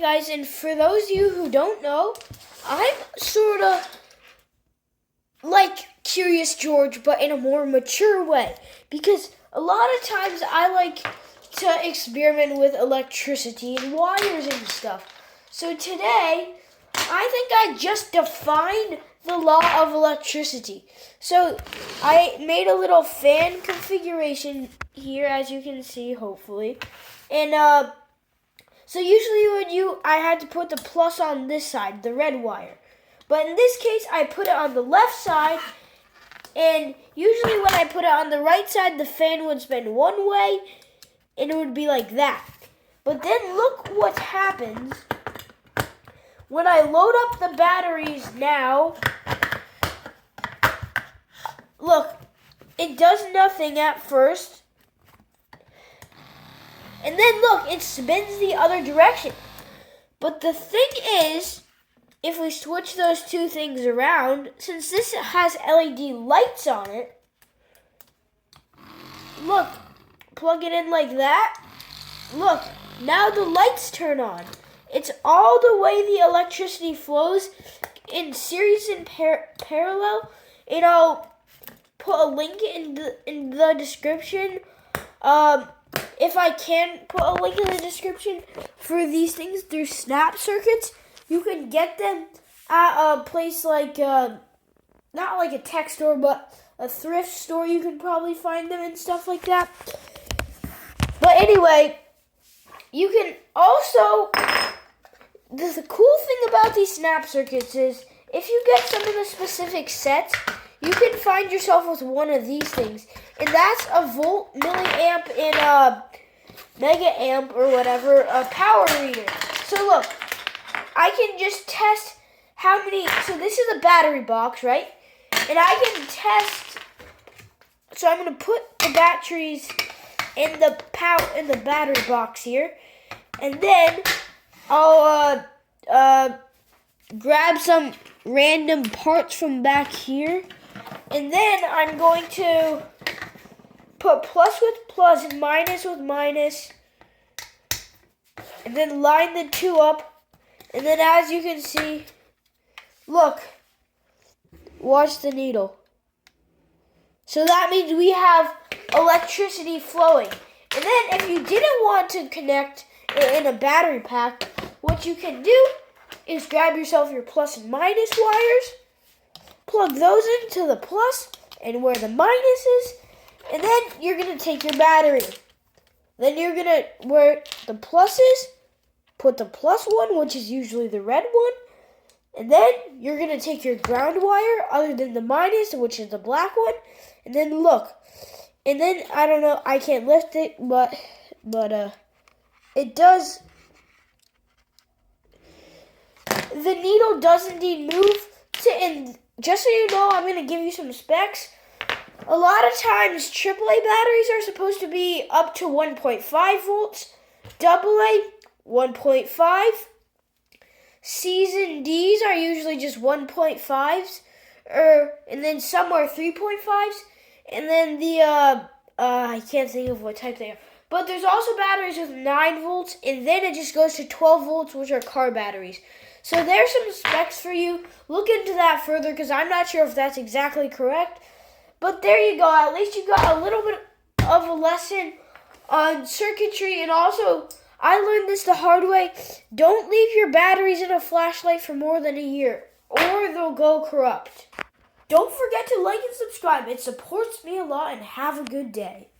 Guys, and for those of you who don't know, I'm sort of like Curious George, but in a more mature way. Because a lot of times I like to experiment with electricity and wires and stuff. So today, I think I just defined the law of electricity. So I made a little fan configuration here, as you can see, hopefully. And so usually I had to put the plus on this side, the red wire. But in this case, I put it on the left side, and usually when I put it on the right side, the fan would spin one way, and it would be like that. But then look what happens when I load up the batteries now. Look, it does nothing at first. And then look, it spins the other direction. But the thing is, if we switch those two things around, since this has LED lights on it, look, plug it in like that. Look, now the lights turn on. It's all the way the electricity flows in series and parallel. And I'll put a link in the description. If I can put a link in the description for these things through Snap Circuits, you can get them at a place like, not like a tech store, but a thrift store. You can probably find them and stuff like that. But anyway, you can also, the cool thing about these Snap Circuits is, if you get some of the specific sets, you can find yourself with one of these things. And that's a volt, milliamp, and a mega amp or whatever, a power reader. So look, I can just test how many, so this is a battery box, right? And I can test, so I'm going to put the batteries in the battery box here. And then I'll grab some random parts from back here. And then I'm going to put plus with plus and minus with minus. And then line the two up. And then as you can see, look, watch the needle. So that means we have electricity flowing. And then if you didn't want to connect it in a battery pack, what you can do is grab yourself your plus and minus wires, plug those into the plus and where the minus is, and then you're going to take your battery. Then you're going to, where the plus is, put the plus one, which is usually the red one, and then you're going to take your ground wire, other than the minus, which is the black one, and then look. And then, I don't know, I can't lift it, but it does, the needle does indeed move, and just so you know, I'm going to give you some specs. A lot of times, AAA batteries are supposed to be up to 1.5 volts, AA 1.5, C's and D's are usually just 1.5s, and then some are 3.5s, and then the, I can't think of what type they are. But there's also batteries with 9 volts, and then it just goes to 12 volts, which are car batteries. So there's some specs for you. Look into that further, because I'm not sure if that's exactly correct. But there you go. At least you got a little bit of a lesson on circuitry. And also, I learned this the hard way. Don't leave your batteries in a flashlight for more than a year, or they'll go corrupt. Don't forget to like and subscribe. It supports me a lot, and have a good day.